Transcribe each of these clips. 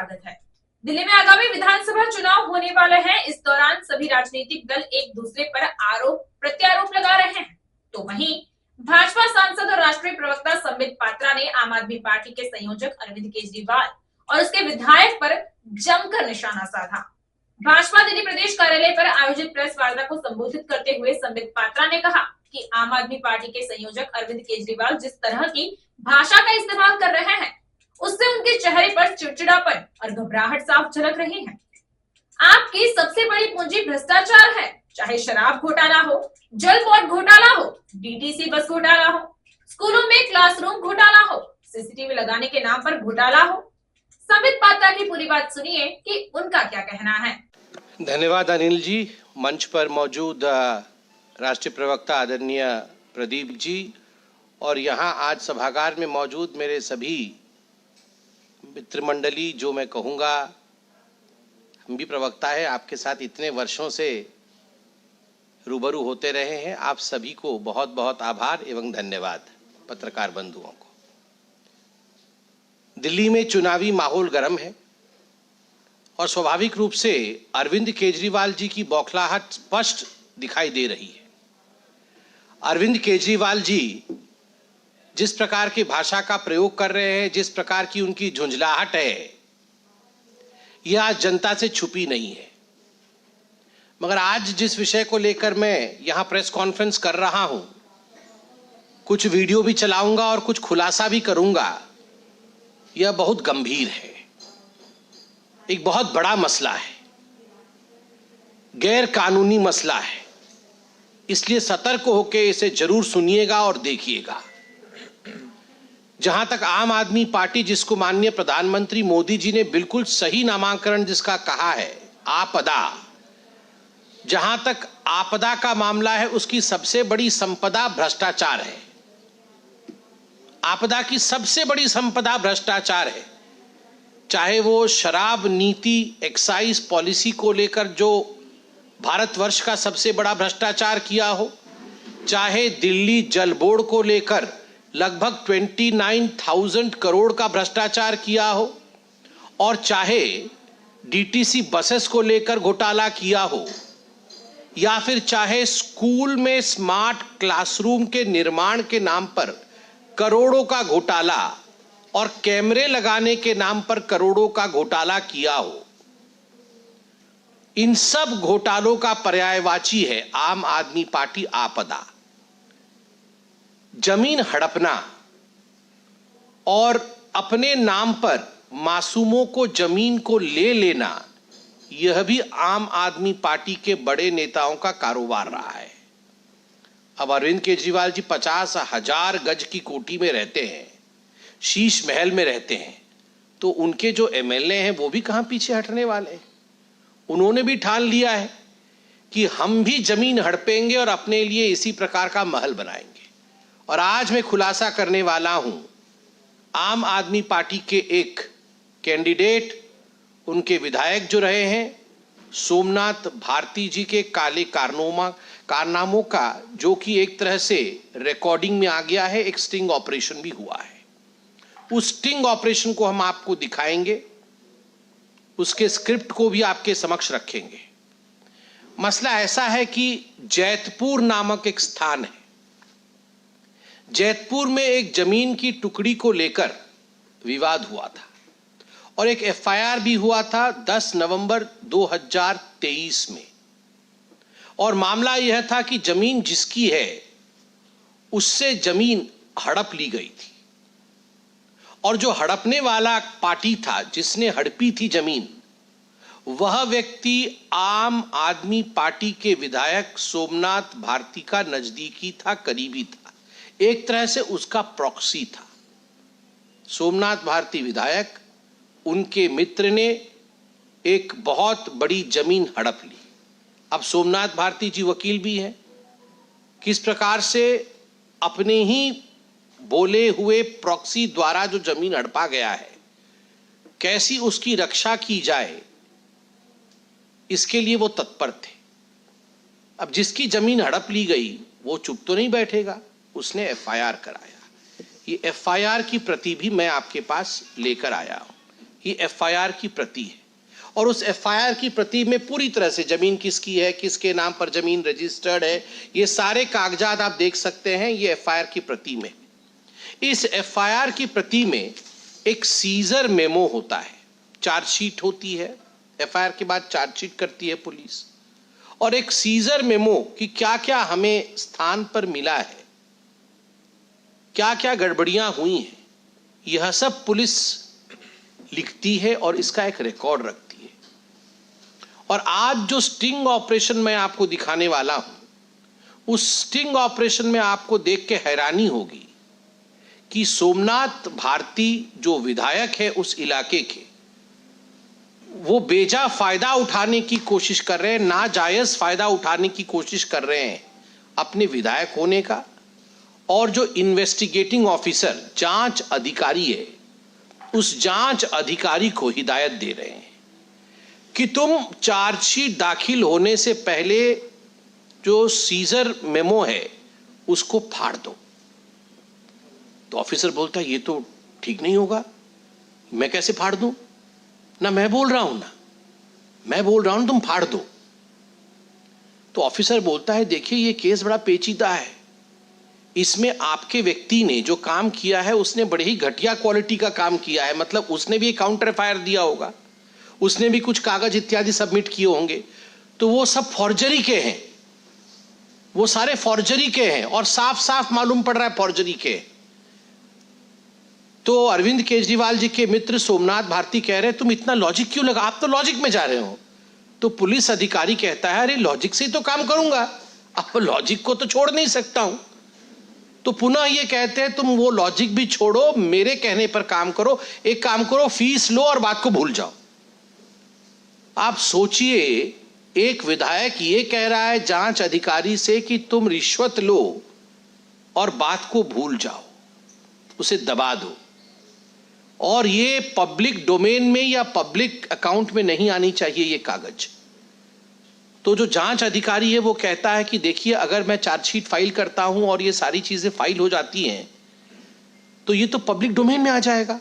स्वागत है। दिल्ली में आगामी विधानसभा चुनाव होने वाले हैं। इस दौरान सभी राजनीतिक दल एक दूसरे पर आरोप प्रत्यारोप लगा रहे हैं। तो वहीं भाजपा सांसद और राष्ट्रीय प्रवक्ता संबित पात्रा ने आम आदमी पार्टी के संयोजक अरविंद केजरीवाल और उसके विधायक पर जमकर निशाना साधा। भाजपा दिल्ली प्रदेश कार्यालय पर आयोजित प्रेस वार्ता को संबोधित करते हुए संबित पात्रा ने कहा कि आम आदमी पार्टी के संयोजक अरविंद केजरीवाल जिस तरह की भाषा का इस्तेमाल कर रहे हैं उससे उनके चेहरे पर चिड़चिड़ापन और घबराहट साफ झलक रही है। आपकी सबसे बड़ी पूंजी भ्रष्टाचार है, चाहे शराब घोटाला हो, जल बोर्ड घोटाला हो, डीटीसी बस घोटाला हो, स्कूलों में क्लासरूम घोटाला हो, सीसीटीवी लगाने के नाम पर घोटाला हो। संबित पात्रा की पूरी बात सुनिए कि उनका क्या कहना है। धन्यवाद अनिल जी। मंच पर मौजूद राष्ट्रीय प्रवक्ता आदरणीय प्रदीप जी और यहाँ आज सभागार में मौजूद मेरे सभी मित्र मंडली, जो मैं कहूँगा हम भी प्रवक्ता है, आपके साथ इतने वर्षों से रूबरू होते रहे हैं। आप सभी को बहुत बहुत आभार एवं धन्यवाद। पत्रकार बंधुओं को, दिल्ली में चुनावी माहौल गर्म है और स्वाभाविक रूप से अरविंद केजरीवाल जी की बौखलाहट स्पष्ट दिखाई दे रही है। अरविंद केजरीवाल जी जिस प्रकार की भाषा का प्रयोग कर रहे हैं, जिस प्रकार की उनकी झुंझलाहट है, यह आज जनता से छुपी नहीं है। मगर आज जिस विषय को लेकर मैं यहां प्रेस कॉन्फ्रेंस कर रहा हूं, कुछ वीडियो भी चलाऊंगा और कुछ खुलासा भी करूंगा, यह बहुत गंभीर है, एक बहुत बड़ा मसला है, गैर कानूनी मसला है। इसलिए सतर्क होकर इसे जरूर सुनिएगा और देखिएगा। जहां तक आम आदमी पार्टी, जिसको माननीय प्रधानमंत्री मोदी जी ने बिल्कुल सही नामाकरण जिसका कहा है, आपदा, जहां तक आपदा का मामला है, उसकी सबसे बड़ी संपदा भ्रष्टाचार है। आपदा की सबसे बड़ी संपदा भ्रष्टाचार है। चाहे वो शराब नीति, एक्साइज पॉलिसी को लेकर जो भारतवर्ष का सबसे बड़ा भ्रष्टाचार किया हो, चाहे दिल्ली जल बोर्ड को लेकर लगभग 29,000 करोड़ का भ्रष्टाचार किया हो, और चाहे डीटीसी बसेस को लेकर घोटाला किया हो, या फिर चाहे स्कूल में स्मार्ट क्लासरूम के निर्माण के नाम पर करोड़ों का घोटाला और कैमरे लगाने के नाम पर करोड़ों का घोटाला किया हो, इन सब घोटालों का पर्यायवाची है आम आदमी पार्टी आपदा। जमीन हड़पना और अपने नाम पर मासूमों को जमीन को ले लेना, यह भी आम आदमी पार्टी के बड़े नेताओं का कारोबार रहा है। अब अरविंद केजरीवाल जी 50,000 गज की कोठी में रहते हैं, शीश महल में रहते हैं, तो उनके जो एमएलए हैं वो भी कहां पीछे हटने वाले हैं। उन्होंने भी ठान लिया है कि हम भी जमीन हड़पेंगे और अपने लिए इसी प्रकार का महल बनाएंगे। और आज मैं खुलासा करने वाला हूं, आम आदमी पार्टी के एक कैंडिडेट, उनके विधायक जो रहे हैं, सोमनाथ भारती जी के काले कारनामों का, जो कि एक तरह से रिकॉर्डिंग में आ गया है, एक स्टिंग ऑपरेशन भी हुआ है। उस स्टिंग ऑपरेशन को हम आपको दिखाएंगे, उसके स्क्रिप्ट को भी आपके समक्ष रखेंगे। मसला ऐसा है कि जैतपुर नामक एक स्थान है, जैतपुर में एक जमीन की टुकड़ी को लेकर विवाद हुआ था और एक एफआईआर भी हुआ था 10 नवंबर 2023 में। और मामला यह था कि जमीन जिसकी है उससे जमीन हड़प ली गई थी, और जो हड़पने वाला पार्टी था, जिसने हड़पी थी जमीन, वह व्यक्ति आम आदमी पार्टी के विधायक सोमनाथ भारती का नजदीकी था, करीबी था, एक तरह से उसका प्रॉक्सी था। सोमनाथ भारती विधायक, उनके मित्र ने एक बहुत बड़ी जमीन हड़प ली। अब सोमनाथ भारती जी वकील भी हैं, किस प्रकार से अपने ही बोले हुए प्रॉक्सी द्वारा जो जमीन हड़पा गया है, कैसी उसकी रक्षा की जाए, इसके लिए वो तत्पर थे। अब जिसकी जमीन हड़प ली गई वो चुप तो नहीं बैठेगा, उसने एफआईआर कराया। ये एफआईआर की प्रति भी मैं आपके पास लेकर आया हूं। ये एफआईआर की प्रति है और उस एफआईआर की प्रति में पूरी तरह से जमीन किसकी है, किसके नाम पर जमीन रजिस्टर्ड है, ये सारे कागजात आप देख सकते हैं ये एफआईआर की प्रति में। इस एफआईआर की प्रति में एक सीजर मेमो होता है, चार्जशीट होती है, एफआईआर के बाद चार्जशीट करती है पुलिस, और एक सीजर मेमो कि क्या क्या हमें स्थान पर मिला है, क्या क्या गड़बड़ियां हुई हैं, यह सब पुलिस लिखती है और इसका एक रिकॉर्ड रखती है। और आज जो स्टिंग ऑपरेशन मैं आपको दिखाने वाला हूं, उस स्टिंग ऑपरेशन में आपको देख के हैरानी होगी कि सोमनाथ भारती जो विधायक है उस इलाके के, वो बेजा फायदा उठाने की कोशिश कर रहे हैं, नाजायज फायदा उठाने की कोशिश कर रहे हैं अपने विधायक होने का। और जो इन्वेस्टिगेटिंग ऑफिसर जांच अधिकारी है, उस जांच अधिकारी को हिदायत दे रहे हैं कि तुम चार्जशीट दाखिल होने से पहले जो सीजर मेमो है उसको फाड़ दो। तो ऑफिसर बोलता है ये तो ठीक नहीं होगा, मैं कैसे फाड़ दूं? ना मैं बोल रहा हूं तुम फाड़ दो। तो ऑफिसर बोलता है देखिए ये केस बड़ा पेचीदा है, इसमें आपके व्यक्ति ने जो काम किया है उसने बड़े ही घटिया क्वालिटी का काम किया है, मतलब उसने भी काउंटर फायर दिया होगा, उसने भी कुछ कागज इत्यादि सबमिट किए होंगे, तो वो सब फॉर्जरी के हैं, वो सारे फॉर्जरी के हैं और साफ साफ मालूम पड़ रहा है फॉर्जरी के। तो अरविंद केजरीवाल जी के मित्र सोमनाथ भारती कह रहे हैं तुम इतना लॉजिक क्यों लगा, आप तो लॉजिक में जा रहे हो। तो पुलिस अधिकारी कहता है अरे लॉजिक से ही तो काम करूंगा, अब लॉजिक को तो छोड़ नहीं सकता हूं। तो पुनः ये कहते हैं तुम वो लॉजिक भी छोड़ो, मेरे कहने पर काम करो, एक काम करो फीस लो और बात को भूल जाओ। आप सोचिए एक विधायक ये कह रहा है जांच अधिकारी से कि तुम रिश्वत लो और बात को भूल जाओ, उसे दबा दो, और ये पब्लिक डोमेन में या पब्लिक अकाउंट में नहीं आनी चाहिए ये कागज। तो जो जांच अधिकारी है वो कहता है कि देखिए अगर मैं चार्जशीट फाइल करता हूं और ये सारी चीजें फाइल हो जाती हैं तो ये तो पब्लिक डोमेन में आ जाएगा।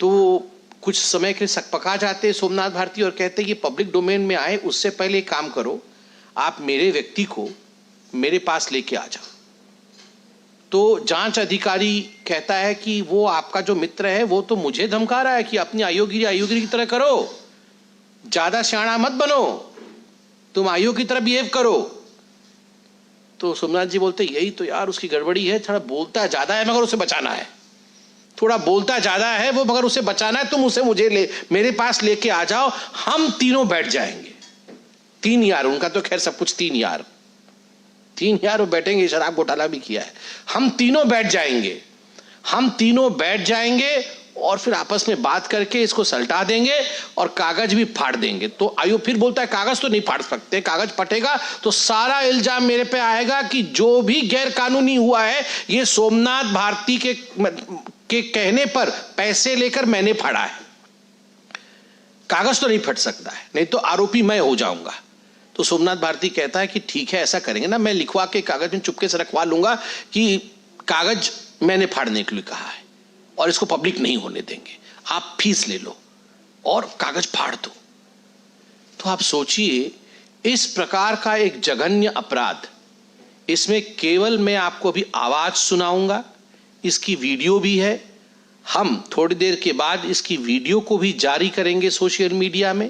तो कुछ समय के लिए सकपका जाते हैं सोमनाथ भारती और कहते हैं ये पब्लिक डोमेन में आए उससे पहले एक काम करो, आप मेरे व्यक्ति को मेरे पास लेके आ जाओ। तो जांच अधिकारी कहता है कि वो आपका जो मित्र है वो तो मुझे धमका रहा है कि अपनी आयोगिरी की तरह करो, ज्यादा सियाना मत बनो, तुम आयोग की तरह बिहेव करो। तो सोमनाथ जी बोलते यही तो यार उसकी गड़बड़ी है, थोड़ा बोलता ज्यादा है मगर उसे बचाना है, थोड़ा बोलता ज्यादा है वो मगर उसे बचाना है, तुम उसे मेरे पास लेके आ जाओ, हम तीनों बैठ जाएंगे। 3 यार, उनका तो खैर सब कुछ 3 यार वो बैठेंगे, शराब घोटाला भी किया है, हम तीनों बैठ जाएंगे और फिर आपस में बात करके इसको सलटा देंगे और कागज भी फाड़ देंगे। तो आयोग फिर बोलता है कागज तो नहीं फाड़ सकते, कागज फटेगा तो सारा इल्जाम मेरे पे आएगा कि जो भी गैर कानूनी हुआ है ये सोमनाथ भारती के कहने पर पैसे लेकर मैंने फाड़ा है, कागज तो नहीं फट सकता है, नहीं तो आरोपी मैं हो जाऊंगा। तो सोमनाथ भारती कहता है कि ठीक है ऐसा करेंगे ना, मैं लिखवा के कागज में चुपके से रखवा लूंगा कि कागज मैंने फाड़ने के लिए कहा है और इसको पब्लिक नहीं होने देंगे, आप फीस ले लो और कागज फाड़ दो। तो आप सोचिए इस प्रकार का एक जघन्य अपराध, इसमें केवल मैं आपको अभी आवाज सुनाऊंगा, इसकी वीडियो भी है, हम थोड़ी देर के बाद इसकी वीडियो को भी जारी करेंगे सोशल मीडिया में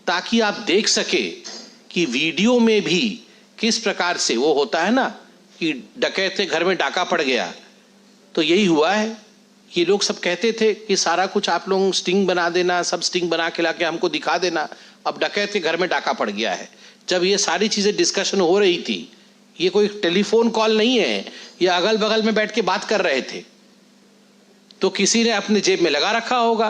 ताकि आप देख सके कि वीडियो में भी किस प्रकार से वो होता है ना कि डकैत के घर में डाका पड़ गया, तो यही हुआ है। ये लोग सब कहते थे कि सारा कुछ आप लोग स्टिंग बना देना, सब स्टिंग बना के लाके हमको दिखा देना, अब डकैत के घर में डाका पड़ गया है। जब ये सारी चीजें डिस्कशन हो रही थी, ये कोई टेलीफोन कॉल नहीं है, ये अगल बगल में बैठ के बात कर रहे थे, तो किसी ने अपने जेब में लगा रखा होगा,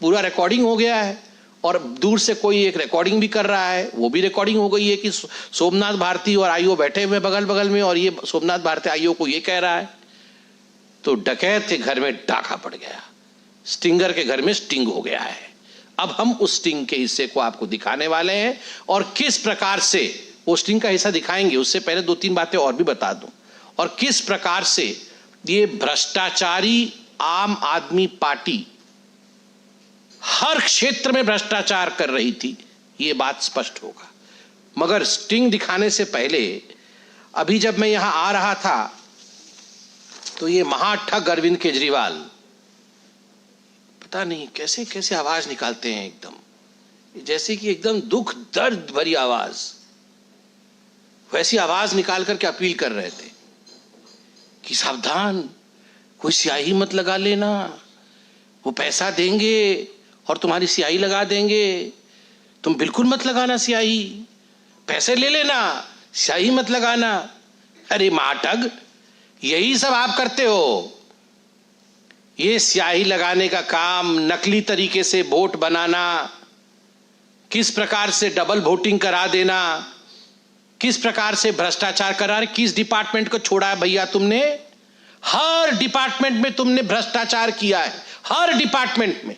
पूरा रिकॉर्डिंग हो गया है और दूर से कोई एक रिकॉर्डिंग भी कर रहा है, वो भी रिकॉर्डिंग हो गई है कि सोमनाथ भारती और आईओ बैठे हुए बगल बगल में और ये सोमनाथ भारती आईओ को ये कह रहा है। तो डकैत के घर में डाका पड़ गया, स्टिंगर के घर में स्टिंग हो गया है। अब हम उस स्टिंग के हिस्से को आपको दिखाने वाले हैं और किस प्रकार से वो स्टिंग का हिस्सा दिखाएंगे, उससे पहले 2-3 बातें और भी बता दूं, और किस प्रकार से ये भ्रष्टाचारी आम आदमी पार्टी हर क्षेत्र में भ्रष्टाचार कर रही थी, ये बात स्पष्ट होगा। मगर स्टिंग दिखाने से पहले अभी जब मैं यहां आ रहा था तो ये महाठग अरविंद केजरीवाल पता नहीं कैसे कैसे आवाज निकालते हैं, एकदम जैसे कि एकदम दुख दर्द भरी आवाज, वैसी आवाज निकाल करके अपील कर रहे थे कि सावधान, कोई स्याही मत लगा लेना, वो पैसा देंगे और तुम्हारी स्याही लगा देंगे, तुम बिल्कुल मत लगाना स्याही, पैसे ले लेना, स्याही मत लगाना। अरे महाठग, यही सब आप करते हो। ये स्याही लगाने का काम, नकली तरीके से वोट बनाना, किस प्रकार से डबल वोटिंग करा देना, किस प्रकार से भ्रष्टाचार करा, किस डिपार्टमेंट को छोड़ा है भैया तुमने? हर डिपार्टमेंट में तुमने भ्रष्टाचार किया है, हर डिपार्टमेंट में,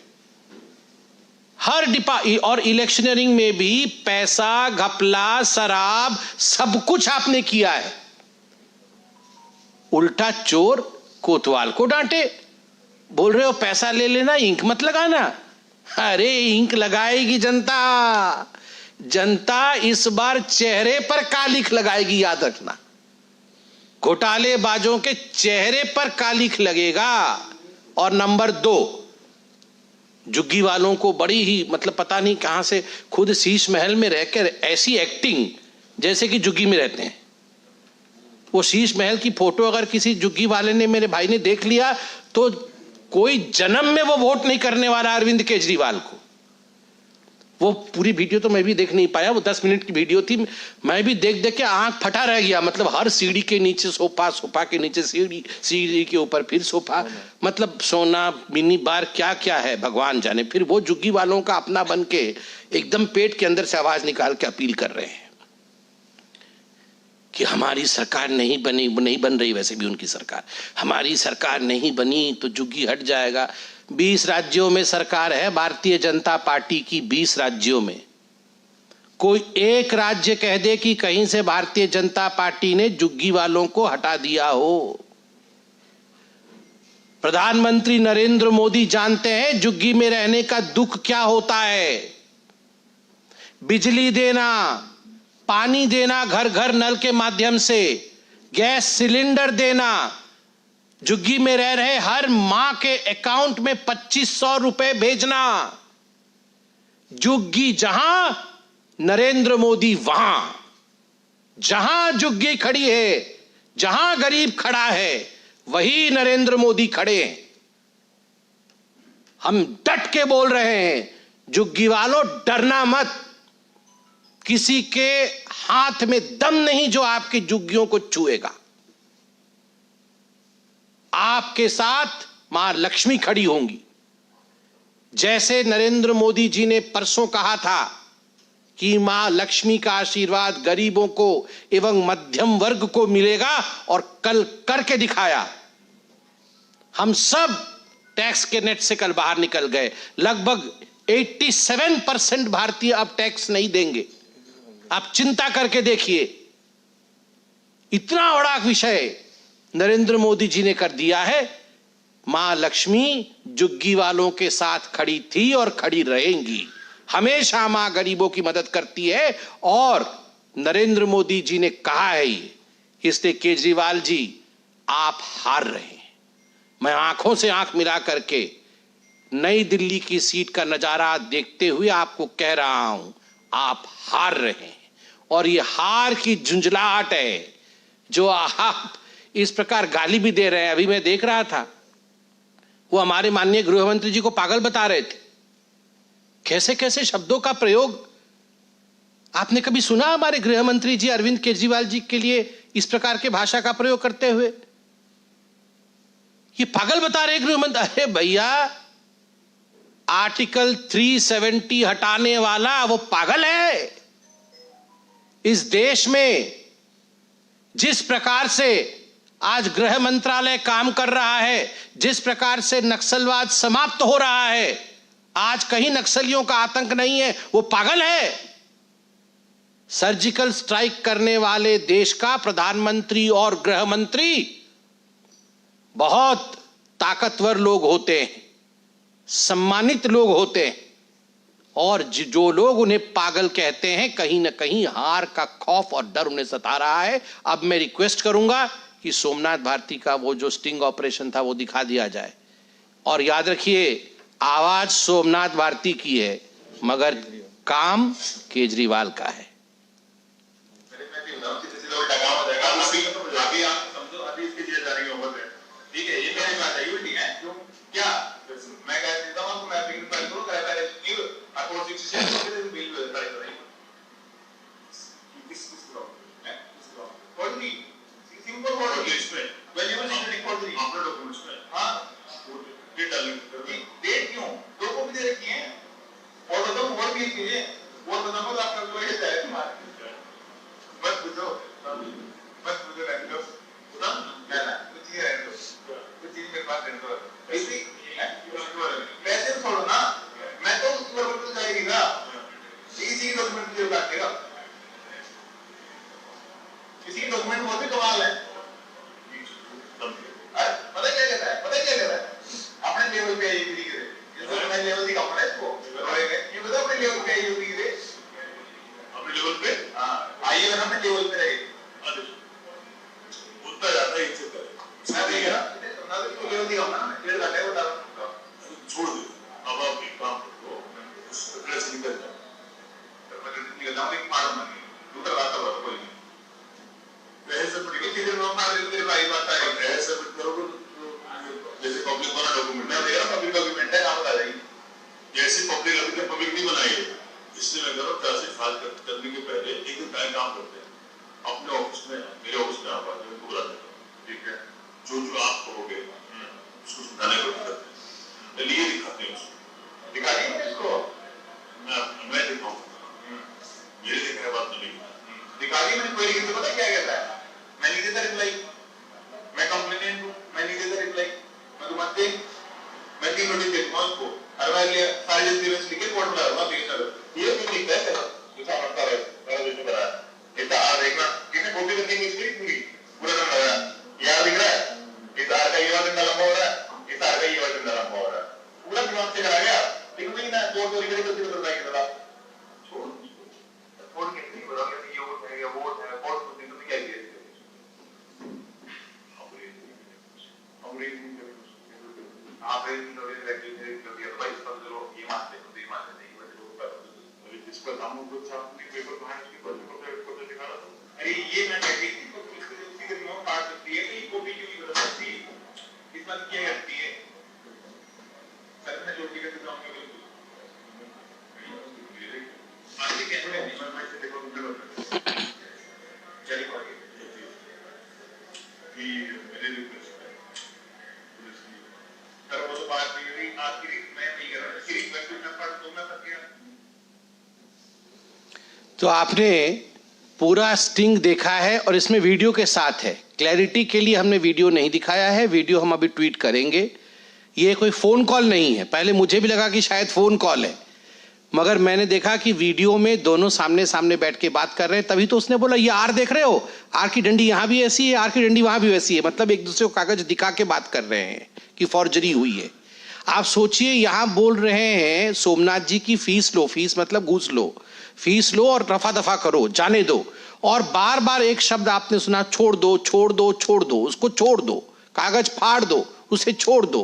और इलेक्शनरिंग में भी पैसा, घपला, शराब, सब कुछ आपने किया है। उल्टा चोर कोतवाल को डांटे, बोल रहे हो पैसा ले लेना, इंक मत लगाना। अरे इंक लगाएगी जनता, जनता इस बार चेहरे पर कालिख लगाएगी, याद रखना। घोटालेबाजों के चेहरे पर कालिख लगेगा। और नंबर 2, जुग्गी वालों को बड़ी ही मतलब पता नहीं कहां से खुद शीश महल में रहकर ऐसी एक्टिंग जैसे कि जुग्गी में रहते हैं। वो शीश महल की फोटो अगर किसी जुग्गी वाले ने, मेरे भाई ने देख लिया तो कोई जन्म में वो वोट नहीं करने वाला अरविंद केजरीवाल को। वो पूरी वीडियो तो मैं भी देख नहीं पाया, वो 10 मिनट की वीडियो थी, मैं भी देख देख के आंख फटा रह गया। मतलब हर सीढ़ी के नीचे सोफा, सोफा के नीचे सीढ़ी, सीढ़ी के ऊपर फिर सोफा, मतलब सोना, मिनी बार, क्या क्या है भगवान जाने। फिर वो जुग्गी वालों का अपना बन के एकदम पेट के अंदर से आवाज निकाल के अपील कर रहे हैं कि हमारी सरकार नहीं बन रही, वैसे भी उनकी सरकार, हमारी सरकार नहीं बनी तो जुग्गी हट जाएगा। 20 राज्यों में सरकार है भारतीय जनता पार्टी की, 20 राज्यों में। कोई एक राज्य कह दे कि कहीं से भारतीय जनता पार्टी ने जुग्गी वालों को हटा दिया हो। प्रधानमंत्री नरेंद्र मोदी जानते हैं जुग्गी में रहने का दुख क्या होता है। बिजली देना, पानी देना घर घर नल के माध्यम से, गैस सिलेंडर देना, जुग्गी में रह रहे हर मां के अकाउंट में 2500 रुपए भेजना। जुग्गी जहां, नरेंद्र मोदी वहां। जहां जुग्गी खड़ी है, जहां गरीब खड़ा है, वही नरेंद्र मोदी खड़े हैं। हम डट के बोल रहे हैं, जुग्गी वालों डरना मत। किसी के हाथ में दम नहीं जो आपके जुग्गियों को छुएगा। आपके साथ मां लक्ष्मी खड़ी होंगी। जैसे नरेंद्र मोदी जी ने परसों कहा था कि मां लक्ष्मी का आशीर्वाद गरीबों को एवं मध्यम वर्ग को मिलेगा, और कल करके दिखाया। हम सब टैक्स के नेट से कल बाहर निकल गए। लगभग 87% भारतीय अब टैक्स नहीं देंगे। आप चिंता करके देखिए, इतना बड़ा विषय नरेंद्र मोदी जी ने कर दिया है। मां लक्ष्मी जुग्गी वालों के साथ खड़ी थी और खड़ी रहेंगी। हमेशा मां गरीबों की मदद करती है, और नरेंद्र मोदी जी ने कहा है इसलिए केजरीवाल जी आप हार रहे हैं। मैं आंखों से आंख मिला करके नई दिल्ली की सीट का नजारा देखते हुए आपको कह रहा हूं, आप हार रहे हैं। और ये हार की झुंझलाहट है जो आप इस प्रकार गाली भी दे रहे हैं। अभी मैं देख रहा था, वो हमारे माननीय गृह मंत्री जी को पागल बता रहे थे। कैसे कैसे शब्दों का प्रयोग आपने कभी सुना हमारे गृह मंत्री जी अरविंद केजरीवाल जी के लिए इस प्रकार के भाषा का प्रयोग करते हुए? ये पागल बता रहे गृह मंत्री। अरे भैया, आर्टिकल 370 हटाने वाला वो पागल है। इस देश में जिस प्रकार से आज गृह मंत्रालय काम कर रहा है, जिस प्रकार से नक्सलवाद समाप्त हो रहा है, आज कहीं नक्सलियों का आतंक नहीं है, वो पागल है। सर्जिकल स्ट्राइक करने वाले देश का प्रधानमंत्री और गृह मंत्री बहुत ताकतवर लोग होते हैं। सम्मानित लोग होते हैं और जो लोग उन्हें पागल कहते हैं, कहीं ना कहीं हार का खौफ और डर उन्हें सता रहा है। अब मैं रिक्वेस्ट करूंगा कि सोमनाथ भारती का वो जो स्टिंग ऑपरेशन था वो दिखा दिया जाए। और याद रखिए, आवाज सोमनाथ भारती की है मगर काम केजरीवाल का है। डॉक्यूमेंट बहुत ही कमाल है। पता क्या कहता है, पता क्या कहता है, अपने लेवल पे आई हुई है, मैं लेवल दिखा पड़ा इसको, ये बता अपने लेवल पे आई हुई है, अपने लेवल पे, हाँ आइए ना अपने लेवल पे रहे, उतना ज्यादा ही इज्जत है, मैं नहीं कह रहा, ना तो इसको लेवल दिखाऊँ ना, डेढ़ घंटे बता रहा हूँ, छोड़ दे, अब आप एक काम करो, उस प्रेस निकल जाओ, मैं निकल जाऊँ एक मालूम नहीं, दूसरा बात तो कोई नहीं। ऐसे पब्लिक वाला डॉक्यूमेंट मैं दे रहा हूं, पब्लिक डॉक्यूमेंट है, आप बता देंगे जैसे पब्लिक अभी तक पब्लिक नहीं बनाई है, इसलिए मैं कह रहा हूं पैसे फाइल करने के पहले एक दिन बैंक काम करते हैं अपने ऑफिस में, मेरे ऑफिस में आप आते हैं, बुला देता हूं, ठीक है, जो जो आप कहोगे उसको सुनाने को करते हैं, लिए दिखाते हैं, उसको दिखा दिए इसको, मैं दिखाऊंगा, मेरे दिखाने बात नहीं दिखा दी मैंने, कोई तो पता क्या कहता है, मैं नहीं देता रिप्लाई, मैं कंप्लेनेंट हूं, मैं नहीं देता रिप्लाई, मैं तो मत दे, मैं 3 नोटिस देता हूं उसको, हर बार लिए सारे डिस्क्रिप्शन लिख के कोर्ट में डालूंगा, ठीक है, ये क्यों लिखता है सर, जो समझता है मेरा विषय करा है, इतना आ देखना कितने कॉपी करने की इसकी पूरा कर रहा है, याद दिख रहा है, इस आर का ये वाला डंडा लंबा हो रहा है, इस आर का ये वाला डंडा लंबा हो रहा है, पूरा दिमाग से करा गया, लेकिन नहीं ना कोर्ट तो लिखने को किसी को बताएंगे जरा, छोड़ कोर्ट के नहीं बोला कि ये वोट है या वोट है, कोर्ट को दिन में क्या किया आप एक नोटिस लेके दिया भाई सब चलो ये मानते हैं तो ये मानते नहीं बट वो अभी जिस पर हम लोग सामने पेपर बनाए उसके पर को तो दिखा रहा था, अरे ये मैं कहती थी तो इसको उसकी रिमूव काट सकती है, ये कॉपी क्यों नहीं बदल सकती, इस बात क्या करती है सर मैं जो भी करते जाऊंगा बिल्कुल आगे कैसे मैं से देखो बिल्कुल चलिए आगे कि मेरे रिक्वेस्ट है सर वो तो बात नहीं हुई आपकी, मैं नहीं कर रहा इसकी रिक्वेस्ट मैं पढ़ दूं, मैं फंस गया। तो आपने पूरा स्टिंग देखा है और इसमें वीडियो के साथ है। क्लैरिटी के लिए हमने वीडियो नहीं दिखाया है, वीडियो हम अभी ट्वीट करेंगे। ये कोई फोन कॉल नहीं है, पहले मुझे भी लगा कि शायद फोन कॉल है, मगर मैंने देखा कि वीडियो में दोनों सामने सामने बैठ के बात कर रहे हैं, तभी तो उसने बोला ये आर देख रहे हो, आर की डंडी यहाँ भी ऐसी है, आर की डंडी वहां भी वैसी है, मतलब एक दूसरे को कागज दिखा के बात कर रहे हैं कि फॉर्जरी हुई है। आप सोचिए, यहां बोल रहे हैं सोमनाथ जी की फीस लो, फीस मतलब घूस लो, फीस लो और रफा दफा करो, जाने दो, और बार बार एक शब्द आपने सुना, छोड़ दो छोड़ दो छोड़ दो, उसको छोड़ दो, कागज फाड़ दो, उसे छोड़ दो।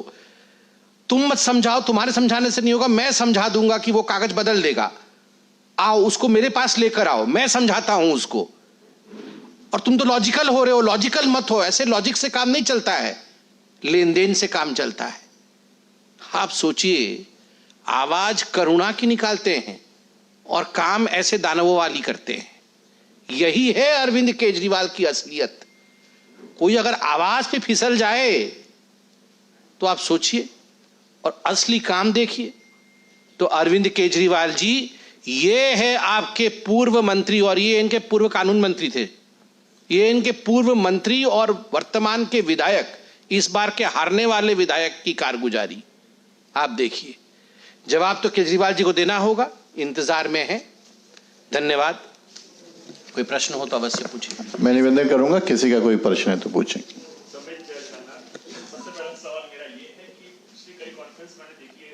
तुम मत समझाओ, तुम्हारे समझाने से नहीं होगा, मैं समझा दूंगा कि वो कागज बदल देगा, आओ उसको मेरे पास लेकर आओ, मैं समझाता हूं उसको। और तुम तो लॉजिकल हो रहे हो, लॉजिकल मत हो, ऐसे लॉजिक से काम नहीं चलता है, लेन देन से काम चलता है। आप सोचिए, आवाज करुणा की निकालते हैं और काम ऐसे दानवों वाली करते हैं। यही है अरविंद केजरीवाल की असलियत। कोई अगर आवाज पे फिसल जाए तो आप सोचिए, और असली काम देखिए। तो अरविंद केजरीवाल जी, ये है आपके पूर्व मंत्री, और ये इनके पूर्व कानून मंत्री थे, ये इनके पूर्व मंत्री और वर्तमान के विधायक, इस बार के हारने वाले विधायक की कारगुजारी आप देखिए। जवाब तो केजरीवाल जी को देना होगा, इंतजार में है। धन्यवाद। कोई प्रश्न हो तो अवश्य पूछिए। मैं निवेदन करूंगा, किसी का कोई प्रश्न है तो पूछें। सबसे पहला सवाल मेरा ये है कि पिछली कई कॉन्फ्रेंस मैंने देखी है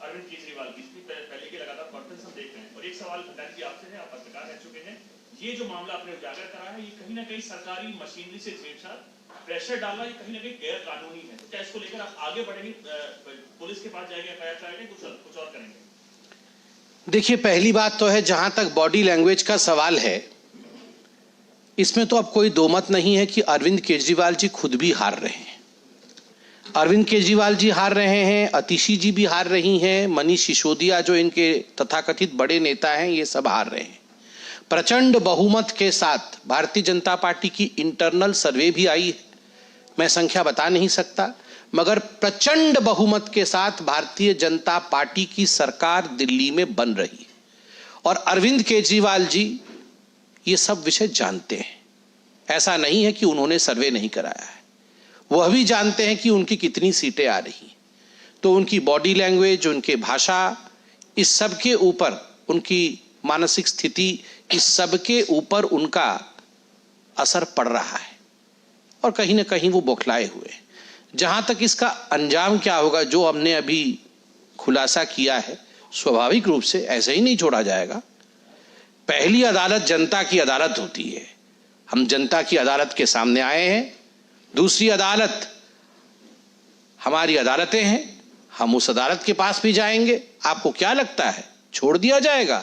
अरविंद केजरीवाल की पहले के लगातार कॉन्फ्रेंस हम देख रहे हैं और एक सवाल भंडारी जी आपसे है, आप पत्रकार रह चुके हैं, ये जो मामला आपने उजागर करा है ये कहीं ना कहीं सरकारी मशीनरी से छेड़छाड़ प्रेशर डालना ये कहीं ना कहीं गैर कानूनी है, तो क्या इसको लेकर आप आगे बढ़ेंगे, पुलिस के पास जाएंगे, एफआईआर कराएंगे, कुछ और करेंगे? देखिए, पहली बात तो है, जहां तक बॉडी लैंग्वेज का सवाल है, इसमें तो अब कोई दो मत नहीं है कि अरविंद केजरीवाल जी खुद भी हार रहे हैं। अरविंद केजरीवाल जी हार रहे हैं, अतिशी जी भी हार रही हैं, मनीष सिसोदिया जो इनके तथाकथित बड़े नेता हैं, ये सब हार रहे हैं। प्रचंड बहुमत के साथ भारतीय जनता पार्टी की इंटरनल सर्वे भी आई है, मैं संख्या बता नहीं सकता, मगर प्रचंड बहुमत के साथ भारतीय जनता पार्टी की सरकार दिल्ली में बन रही है। और अरविंद केजरीवाल जी ये सब विषय जानते हैं, ऐसा नहीं है कि उन्होंने सर्वे नहीं कराया है, वह भी जानते हैं कि उनकी कितनी सीटें आ रही हैं। तो उनकी बॉडी लैंग्वेज, उनके भाषा, इस सब के ऊपर, उनकी मानसिक स्थिति, इस सब के ऊपर उनका असर पड़ रहा है और कहीं ना कहीं वो बौखलाए हुए हैं। जहां तक इसका अंजाम क्या होगा, जो हमने अभी खुलासा किया है, स्वाभाविक रूप से ऐसे ही नहीं छोड़ा जाएगा। पहली अदालत जनता की अदालत होती है, हम जनता की अदालत के सामने आए हैं। दूसरी अदालत हमारी अदालतें हैं, हम उस अदालत के पास भी जाएंगे। आपको क्या लगता है छोड़ दिया जाएगा?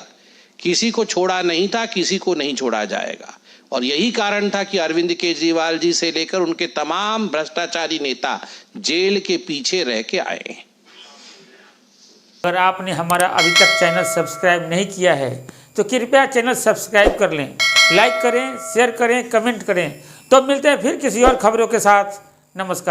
किसी को छोड़ा नहीं था, किसी को नहीं छोड़ा जाएगा। और यही कारण था कि अरविंद केजरीवाल जी से लेकर उनके तमाम भ्रष्टाचारी नेता जेल के पीछे रह के आए हैं। अगर आपने हमारा अभी तक चैनल सब्सक्राइब नहीं किया है तो कृपया चैनल सब्सक्राइब कर लें, लाइक करें, शेयर करें, कमेंट करें। तो मिलते हैं फिर किसी और खबरों के साथ। नमस्कार।